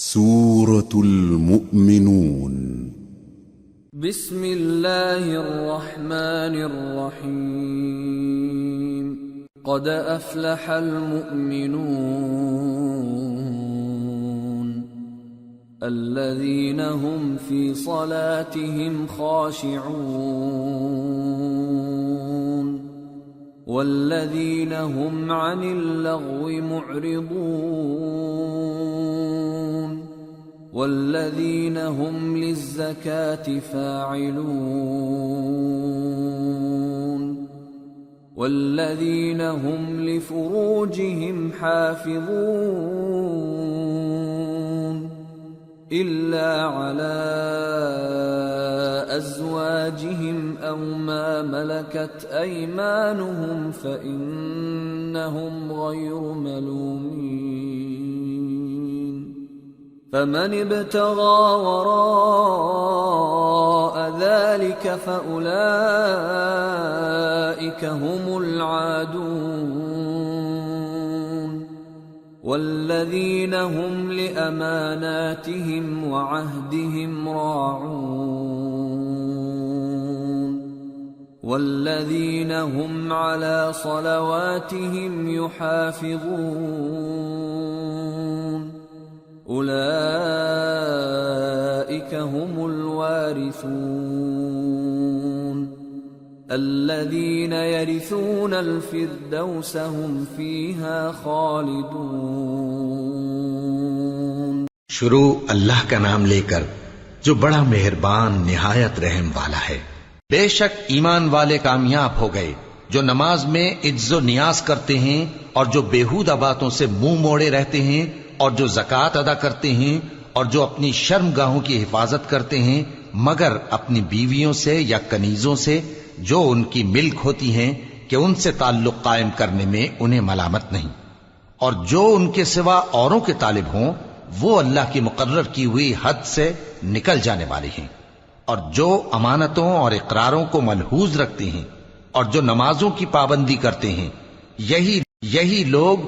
سورة المؤمنون. بسم الله الرحمن الرحيم. قد أفلح المؤمنون الذين هم في صلاتهم خاشعون والذين هم عن اللغو معرضون والذين هم للزكاة فاعلون والذين هم لفروجهم حافظون إلا على أزواجهم أو ما ملكت أيمانهم فإنهم غير ملومين. فمن ابتغى وراء ذلك فأولئك هم العادون والذين هم لأماناتهم وعهدهم راعون والذين هم على صلواتهم يحافظون أولئك هم الوارثون الذين يرثون الفردوس هم فيها خالدون. شروع اللہ کا نام لے کر جو بڑا مہربان نہایت رحم والا ہے۔ بے شک ایمان والے کامیاب ہو گئے جو نماز میں عجز و نیاز کرتے ہیں اور جو بیہودہ باتوں سے منہ موڑے رہتے ہیں اور جو زکوٰۃ ادا کرتے ہیں اور جو اپنی شرمگاہوں کی حفاظت کرتے ہیں مگر اپنی بیویوں سے یا کنیزوں سے جو ان کی ملک ہوتی ہیں کہ ان سے تعلق قائم کرنے میں انہیں ملامت نہیں، اور جو ان کے سوا اوروں کے طالب ہوں وہ اللہ کی مقرر کی ہوئی حد سے نکل جانے والے ہیں، اور جو امانتوں اور اقراروں کو ملحوظ رکھتے ہیں اور جو نمازوں کی پابندی کرتے ہیں یہی لوگ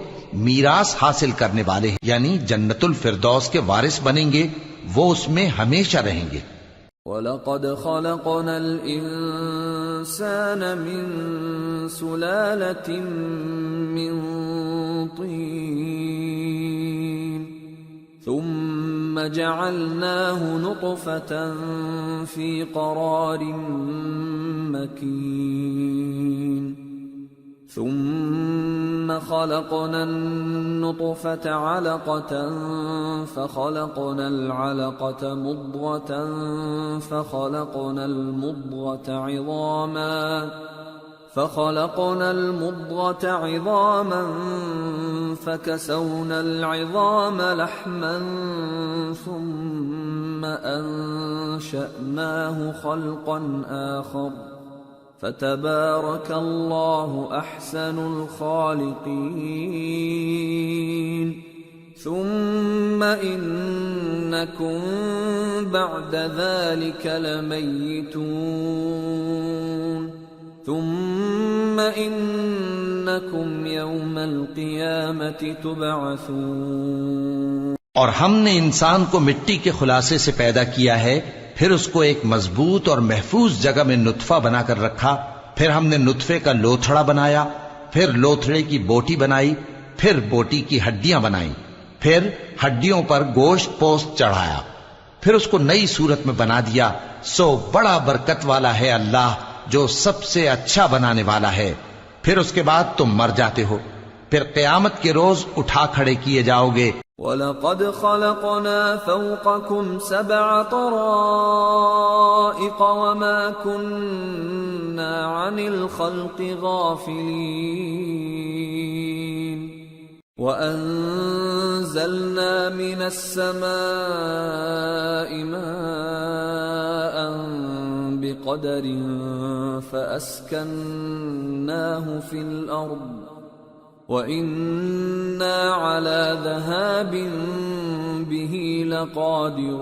میراث حاصل کرنے والے ہیں، یعنی جنت الفردوس کے وارث بنیں گے، وہ اس میں ہمیشہ رہیں گے۔ وَلَقَدْ خَلَقْنَا الْإِنسَانَ مِنْ سُلَالَةٍ مِّنْ طِينٍ ثُمَّ جَعَلْنَاهُ نُطْفَةً فِي قَرَارٍ مَّكِينٍ ثم خلقنا النطفة علقة فخلقنا العلقة مضغة فخلقنا المضغة عظاما فكسونا العظام لحما ثم أنشأناه خلقا آخر فتبارك الله أحسن الخالقين. ثم إنكم بعد ذلك لميتون ثم إنكم يوم القيامة تبعثون. اور ہم نے انسان کو مٹی کے خلاصے سے پیدا کیا ہے، پھر اس کو ایک مضبوط اور محفوظ جگہ میں نطفہ بنا کر رکھا، پھر ہم نے نطفے کا لوتھڑا بنایا، پھر لوتھڑے کی بوٹی بنائی، پھر بوٹی کی ہڈیاں بنائیں، پھر ہڈیوں پر گوشت پوست چڑھایا، پھر اس کو نئی صورت میں بنا دیا۔ سو بڑا برکت والا ہے اللہ جو سب سے اچھا بنانے والا ہے۔ پھر اس کے بعد تم مر جاتے ہو، پھر قیامت کے روز اٹھا کھڑے کیے جاؤ گے۔ وَلَقَدْ خَلَقْنَا فَوْقَكُمْ سَبْعَ طَرَائِقَ وَمَا كُنَّا عَنِ الْخَلْقِ غَافِلِينَ وَأَنزَلْنَا مِنَ السَّمَاءِ مَاءً بِقَدَرٍ فَأَسْكَنَّاهُ فِي الْأَرْضِ وَإِنَّا عَلَى ذَهَابٍ بِهِ لَقَادِرُونَ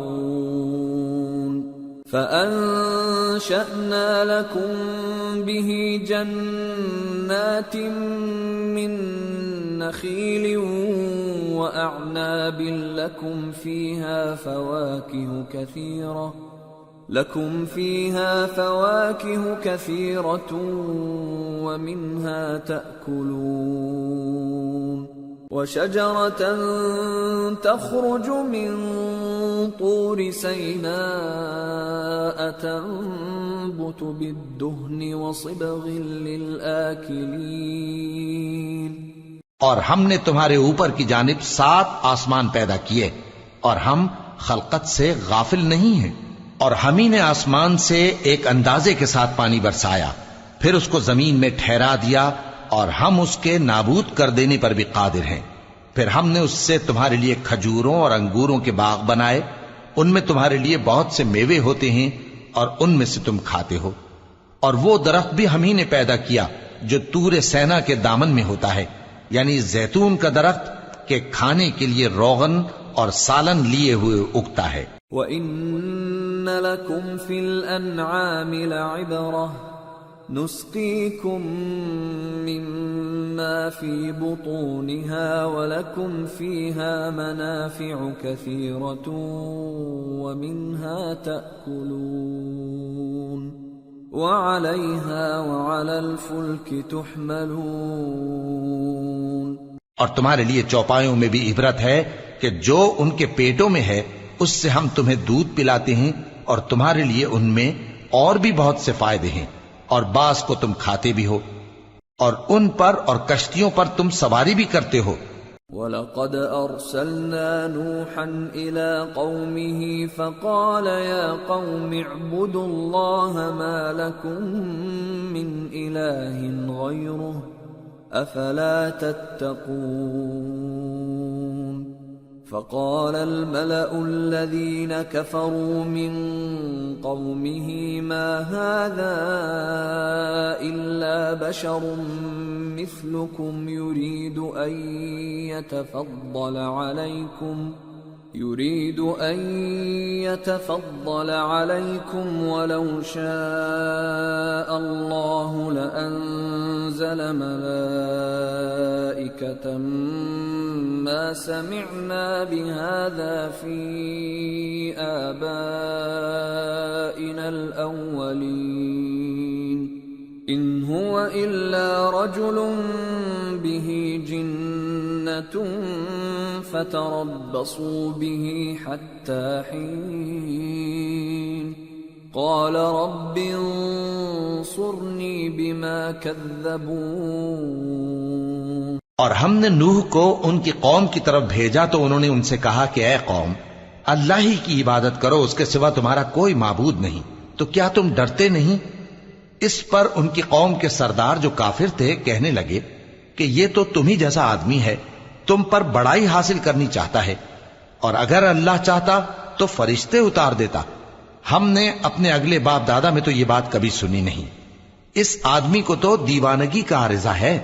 فَأَنشَأْنَا لَكُم بِهِ جَنَّاتٍ مِّن نخيل وأعناب لكم فيها فواكه كثيرة ومنها تأكلون وشجرة تخرج من طور سيناء تنبت بالدهن وصبغ للآكلين اور ہم نے تمہارے اوپر کی جانب 7 آسمان پیدا کیے اور ہم خلقت سے غافل نہیں ہیں، اور ہم ہی نے آسمان سے ایک اندازے کے ساتھ پانی برسایا، پھر اس کو زمین میں ٹھہرا دیا، اور ہم اس کے نابود کر دینے پر بھی قادر ہیں۔ پھر ہم نے اس سے تمہارے لیے کھجوروں اور انگوروں کے باغ بنائے، ان میں تمہارے لیے بہت سے میوے ہوتے ہیں اور ان میں سے تم کھاتے ہو۔ اور وہ درخت بھی ہم ہی نے پیدا کیا جو طور سینا کے دامن میں ہوتا ہے، یعنی زیتون کا درخت کہ کھانے کے لیے روغن اور سالن لیے ہوئے اگتا ہے۔ وَإِنَّ لَكُمْ فِي الْأَنْعَامِ لَعِبْرَةً نُسْقِيكُم مِّمَّا فِي بُطُونِهَا وَلَكُمْ فِيهَا مَنَافِعُ كَثِيرَةٌ وَمِنْهَا تَأْكُلُونَ وَعَلَيْهَا وَعَلَى الْفُلْكِ تُحْمَلُونَ اور تمہارے لیے چوپایوں میں بھی عبرت ہے کہ جو ان کے پیٹوں میں ہے اس سے ہم تمہیں دودھ پلاتے ہیں، اور تمہارے لیے ان میں اور بھی بہت سے فائدے ہیں، اور بعض کو تم کھاتے بھی ہو، اور ان پر اور کشتیوں پر تم سواری بھی کرتے ہو۔ وَلَقَدْ أَرْسَلْنَا نُوحًا إِلَىٰ قَوْمِهِ فَقَالَ يَا قَوْمِ اعْبُدُوا اللَّهَ مَا لَكُم مِّنْ إِلَٰهٍ غَيْرُهُ أَفَلَا تَتَّقُونَ فَقَالَ الْمَلَأُ الَّذِينَ كَفَرُوا مِن قَوْمِهِ مَا هَٰذَا إِلَّا بَشَرٌ مِّثْلُكُمْ يُرِيدُ أَن يَتَفَضَّلَ عَلَيْكُمْ وَلَوْ شَاءَ اللَّهُ لَأَنزَلَ مَلَائِكَةً مَّا سَمِعْنَا بِهَٰذَا فِي آبَائِنَا الْأَوَّلِينَ إِنْ هُوَ إِلَّا رَجُلٌ بِهِ جِنَّةٌ فَتَرَبَّصُوا بِهِ حَتَّىٰ حِينٍ قَالَ رَبِّ انصُرْنِي بِمَا كَذَّبُونِ اور ہم نے نوح کو ان کی قوم کی طرف بھیجا تو انہوں نے ان سے کہا کہ اے قوم، اللہ ہی کی عبادت کرو، اس کے سوا تمہارا کوئی معبود نہیں، تو کیا تم ڈرتے نہیں؟ اس پر ان کی قوم کے سردار جو کافر تھے کہنے لگے کہ یہ تو تم ہی جیسا آدمی ہے، تم پر بڑائی حاصل کرنی چاہتا ہے، اور اگر اللہ چاہتا تو فرشتے اتار دیتا۔ ہم نے اپنے اگلے باپ دادا میں تو یہ بات کبھی سنی نہیں، اس آدمی کو تو دیوانگی کا عارضہ ہے،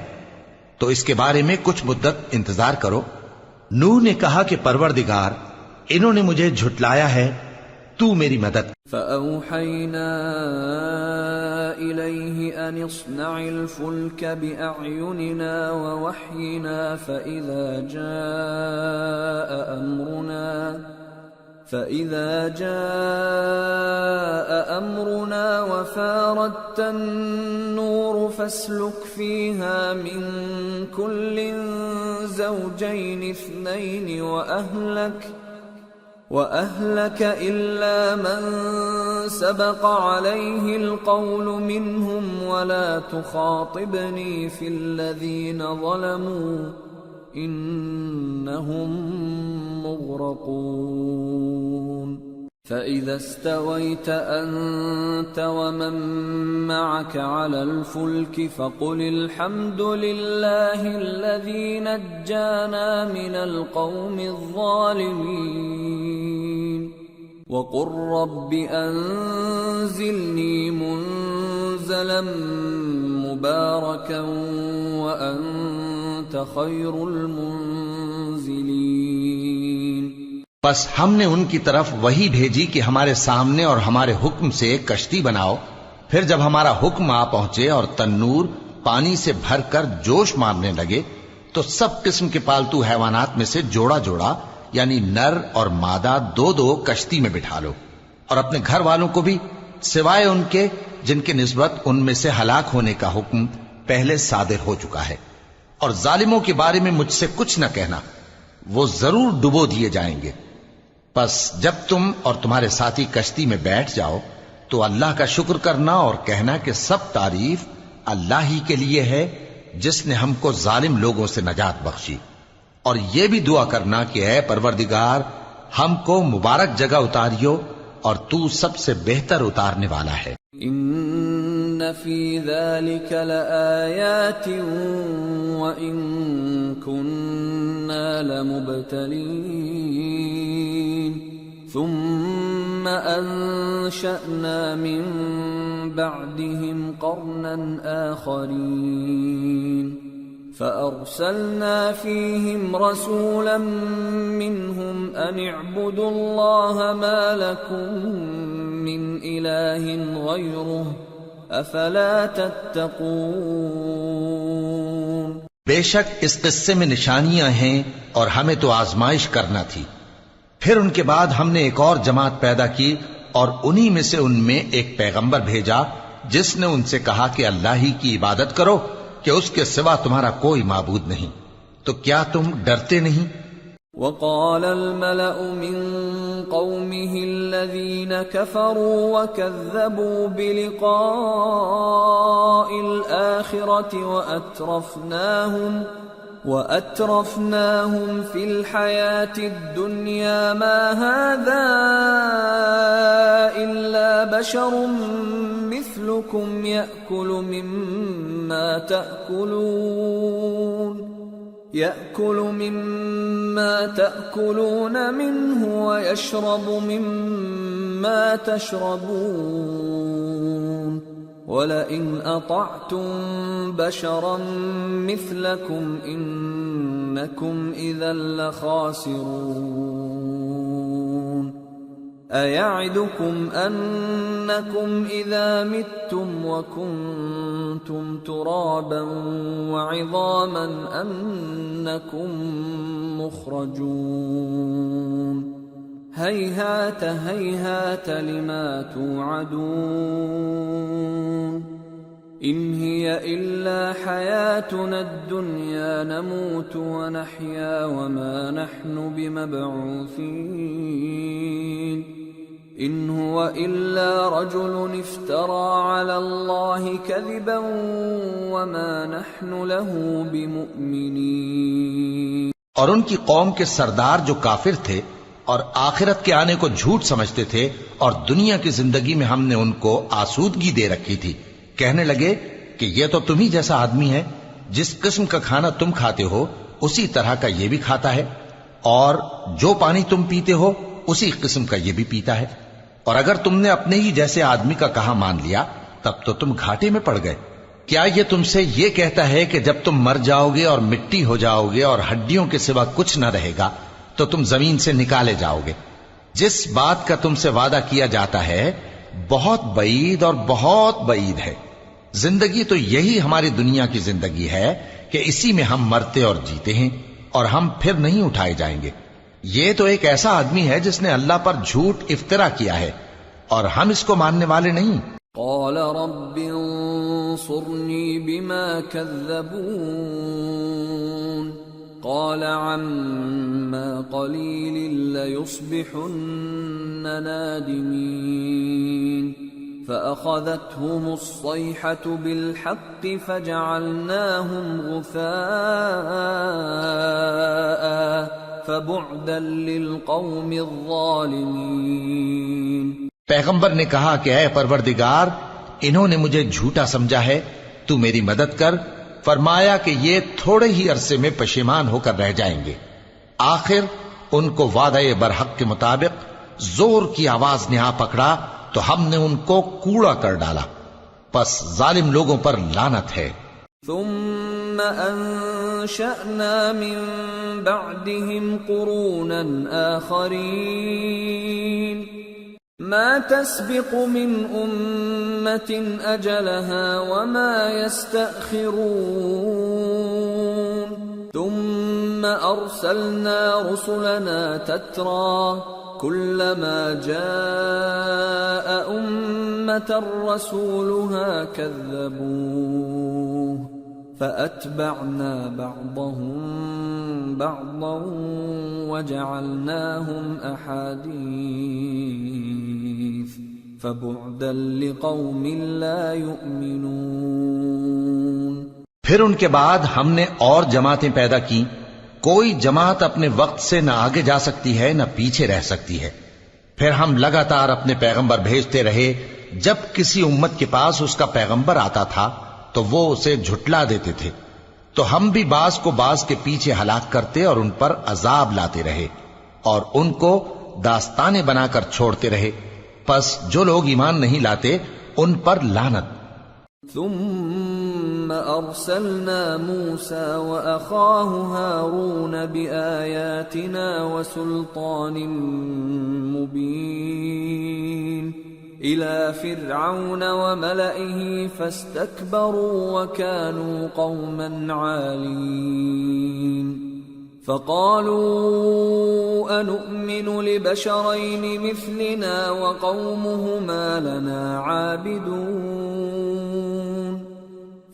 تو اس کے بارے میں کچھ مدت انتظار کرو۔ نوح نے کہا کہ پروردگار، انہوں نے مجھے جھٹلایا ہے، تو میری مدد۔ فَأَوْحَيْنَا إِلَيْهِ أَنِ اصْنَعِ الْفُلْكَ بِأَعْيُنِنَا وَوَحْيِنَا فَإِذَا جَاءَ أَمْرُنَا وَفَارَتِ النُّورُ فَاسْلُكْ فِيهَا مِن كُلٍّ زَوْجَيْنِ اثْنَيْنِ وَأَهْلَكَ إِلَّا مَن سَبَقَ عَلَيْهِ الْقَوْلُ مِنْهُمْ وَلَا تُخَاطِبْنِي فِي الَّذِينَ ظَلَمُوا إِنَّهُمْ مُغْرَقُونَ فَإِذَا اسْتَوَيْتَ أَنْتَ وَمَن مَّعَكَ عَلَى الْفُلْكِ فَقُلِ الْحَمْدُ لِلَّهِ الَّذِي نَجَّانَا مِنَ الْقَوْمِ الظَّالِمِينَ وَقُل رَّبِّ أَنزِلْنِي مُنزَلًا مُبَارَكًا وَأَنتَ خَيْرُ الْمُنزِلِينَ بس ہم نے ان کی طرف وہی بھیجی کہ ہمارے سامنے اور ہمارے حکم سے ایک کشتی بناؤ، پھر جب ہمارا حکم آ پہنچے اور تنور پانی سے بھر کر جوش مارنے لگے تو سب قسم کے پالتو حیوانات میں سے جوڑا جوڑا یعنی نر اور مادہ دو دو کشتی میں بٹھا لو، اور اپنے گھر والوں کو بھی سوائے ان کے جن کی نسبت ان میں سے ہلاک ہونے کا حکم پہلے صادر ہو چکا ہے، اور ظالموں کے بارے میں مجھ سے کچھ نہ کہنا، وہ ضرور ڈبو دیے جائیں گے۔ پس جب تم اور تمہارے ساتھی کشتی میں بیٹھ جاؤ تو اللہ کا شکر کرنا اور کہنا کہ سب تعریف اللہ ہی کے لیے ہے جس نے ہم کو ظالم لوگوں سے نجات بخشی، اور یہ بھی دعا کرنا کہ اے پروردگار ہم کو مبارک جگہ اتاریو اور تو سب سے بہتر اتارنے والا ہے۔ ان فی ذلک لآیات وان کننا لمبتلین ثم انشأنا من بعدهم قرنا آخرین فأرسلنا فيهم رسولا منهم أن اعبدوا الله ما لكم من إله غيره أفلا تتقون۔ بے شک اس قصے میں نشانیاں ہیں اور ہمیں تو آزمائش کرنا تھی، پھر ان کے بعد ہم نے ایک اور جماعت پیدا کی اور انہی میں سے ان میں ایک پیغمبر بھیجا جس نے ان سے کہا کہ اللہ ہی کی عبادت کرو کہ اس کے سوا تمہارا کوئی معبود نہیں، تو کیا تم ڈرتے نہیں؟ وقال الملأ من قومه الذين كفروا وكذبوا بلقاء الآخرة وأترفناهم في الحياة الدنيا ما هذا إلا بشر مثلكم يأكل مما تأكلون منه ويشرب مما تشربون ولئن أطعتم بشرا مثلكم إنكم إذا لخاسرون أيعدكم أنكم إذا متم وكنتم ترابا وعظاما أنكم مخرجون هيهات هيهات لما توعدون إن هي إلا حياتنا الدنيا نموت ونحيا وما نحن بمبعوثين إن هو إلا رجل افترى على الله كذبا وما نحن له بمؤمنين۔ اور ان کی قوم کے سردار جو کافر تھے اور آخرت کے آنے کو جھوٹ سمجھتے تھے اور دنیا کی زندگی میں ہم نے ان کو آسودگی دے رکھی تھی، کہنے لگے کہ یہ تو تم ہی جیسا آدمی ہے، جس قسم کا کھانا تم کھاتے ہو اسی طرح کا یہ بھی کھاتا ہے، اور جو پانی تم پیتے ہو اسی قسم کا یہ بھی پیتا ہے، اور اگر تم نے اپنے ہی جیسے آدمی کا کہا مان لیا تب تو تم گھاٹے میں پڑ گئے۔ کیا یہ تم سے یہ کہتا ہے کہ جب تم مر جاؤ گے اور مٹی ہو جاؤ گے اور ہڈیوں کے سوا کچھ نہ رہے گا تو تم زمین سے نکالے جاؤ گے؟ جس بات کا تم سے وعدہ کیا جاتا ہے بہت بعید اور بہت بعید ہے۔ زندگی تو یہی ہماری دنیا کی زندگی ہے کہ اسی میں ہم مرتے اور جیتے ہیں، اور ہم پھر نہیں اٹھائے جائیں گے۔ یہ تو ایک ایسا آدمی ہے جس نے اللہ پر جھوٹ افطرا کیا ہے، اور ہم اس کو ماننے والے نہیں۔ قال رب انصرني بما كذبون قال عما قليل ليصبحن نادمين فأخذتهم الصيحة بالحق فجعلناهم غثاء فبعدا للقوم الظالمين۔ پیغمبر نے کہا کہ اے پروردگار انہوں نے مجھے جھوٹا سمجھا ہے، تو میری مدد کر۔ فرمایا کہ یہ تھوڑے ہی عرصے میں پشیمان ہو کر رہ جائیں گے۔ آخر ان کو وعدہ برحق کے مطابق زور کی آواز نے آ پکڑا تو ہم نے ان کو کوڑا کر ڈالا، پس ظالم لوگوں پر لعنت ہے۔ ثم انشأنا من بعدهم قرونا آخرين ما تسبق من أمة أجلها وما يستأخرون ثم أرسلنا رسلنا تترى كلما جاء أمة رسولها كذبوه فأتبعنا بعضهم بعضا وجعلناهم أحاديث فبعدا لقوم لا يؤمنون۔ پھر ان کے بعد ہم نے اور جماعتیں پیدا کی، کوئی جماعت اپنے وقت سے نہ آگے جا سکتی ہے نہ پیچھے رہ سکتی ہے۔ پھر ہم لگاتار اپنے پیغمبر بھیجتے رہے، جب کسی امت کے پاس اس کا پیغمبر آتا تھا تو وہ اسے جھٹلا دیتے تھے، تو ہم بھی بعض کو بعض کے پیچھے ہلاک کرتے اور ان پر عذاب لاتے رہے اور ان کو داستانیں بنا کر چھوڑتے رہے۔ پس جو لوگ ایمان نہیں لاتے ان پر لعنت۔ ثم أرسلنا موسى وأخاه هارون بآياتنا وسلطان مبين إلى فرعون وملئه فاستكبروا وكانوا قوما عالين فقالوا أنؤمن لبشرين مثلنا وقومهما لنا عابدون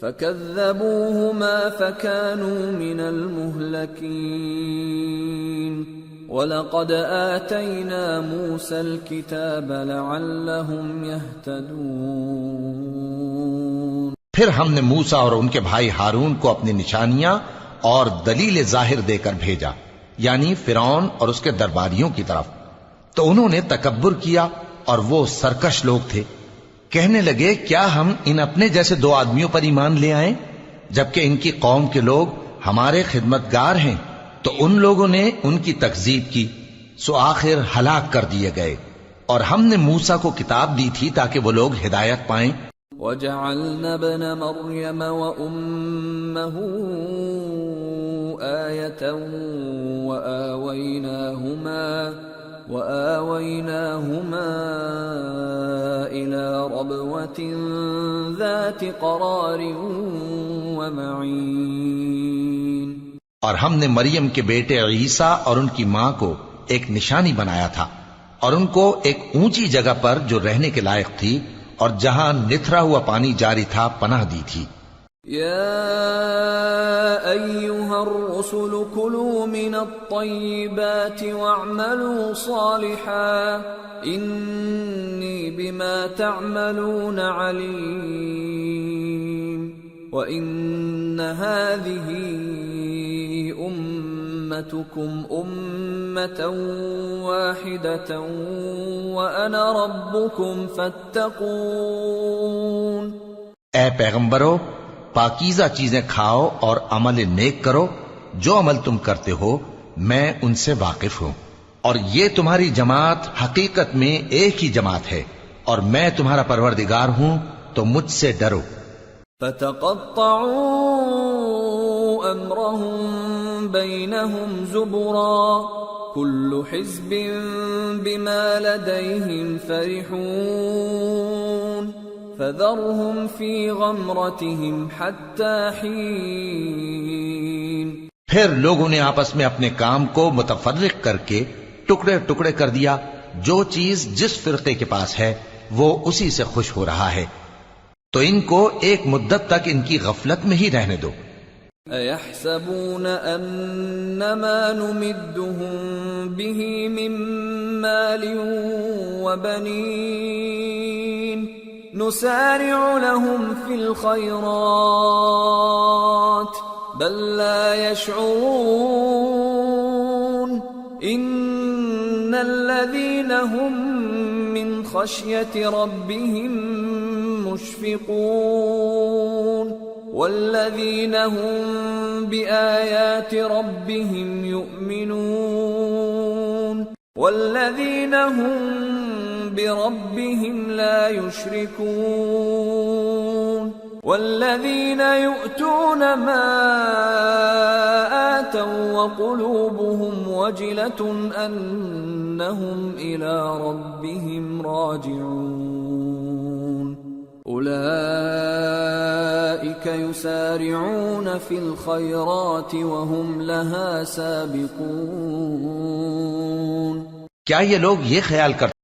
فكذبوهما فكانوا من المهلكين وَلَقَدْ آتَيْنَا مُوسَى الْكِتَابَ لَعَلَّهُمْ يَهْتَدُونَ۔ پھر ہم نے موسیٰ اور ان کے بھائی ہارون کو اپنی نشانیاں اور دلیل ظاہر دے کر بھیجا، یعنی فرعون اور اس کے درباریوں کی طرف، تو انہوں نے تکبر کیا اور وہ سرکش لوگ تھے۔ کہنے لگے کیا ہم ان اپنے جیسے دو آدمیوں پر ایمان لے آئیں جبکہ ان کی قوم کے لوگ ہمارے خدمتگار ہیں؟ تو ان لوگوں نے ان کی تکذیب کی، سو آخر ہلاک کر دیے گئے۔ اور ہم نے موسیٰ کو کتاب دی تھی تاکہ وہ لوگ ہدایت پائیں۔ وَجَعَلْنَا ابْنَ مَرْيَمَ وَأُمَّهُ آيَةً وَآوَيْنَاهُمَا إِلَى رَبْوَةٍ ذَاتِ قَرَارٍ وَمَعِينٍ۔ اور ہم نے مریم کے بیٹے عیسیٰ اور ان کی ماں کو ایک نشانی بنایا تھا اور ان کو ایک اونچی جگہ پر جو رہنے کے لائق تھی اور جہاں نتھرا ہوا پانی جاری تھا پناہ دی تھی۔ یا ایھا الرسل کلوا من الطیبات واعملوا صالحا انی بما تعملون علیم وَإِنَّ هَذِهِ أُمَّتُكُمْ أُمَّةً وَاحِدَةً وَأَنَا رَبُّكُمْ فَاتَّقُونِ۔ اے پیغمبرو، پاکیزہ چیزیں کھاؤ اور عمل نیک کرو، جو عمل تم کرتے ہو میں ان سے واقف ہوں، اور یہ تمہاری جماعت حقیقت میں ایک ہی جماعت ہے اور میں تمہارا پروردگار ہوں، تو مجھ سے ڈرو۔ فَتَقَطَّعُوا أَمْرَهُمْ بَيْنَهُمْ زُبُرًا كُلُّ حِزْبٍ بِمَا لَدَيْهِمْ فَرِحُونَ فَذَرْهُمْ فِي غَمْرَتِهِمْ حَتَّى حِينٍ۔ پھر لوگوں نے آپس میں اپنے کام کو متفرق کر کے ٹکڑے ٹکڑے کر دیا، جو چیز جس فرقے کے پاس ہے وہ اسی سے خوش ہو رہا ہے، تو ان کو ایک مدت تک ان کی غفلت میں ہی رہنے دو۔ اَيَحْسَبُونَ أَنَّمَا نُمِدُّهُم بِهِ مِن مَّالٍ وَبَنِينَ نُسَارِعُ لَهُمْ فِي الْخَيْرَاتِ بَل لَّا يَشْعُرُونَ إِنَّ الَّذِينَ هُم مِّن خَشْيَةِ رَبِّهِم مشفقون والذین هم بآیات ربهم یؤمنون والذین هم بربهم لا یشرکون والذین یؤتون ما آتوا وقلوبهم وجلة أنهم إلى ربهم راجعون۔ أولئك أولئك يسارعون في الخيرات وهم لها سابقون. کیا یہ لوگ یہ خیال کرتے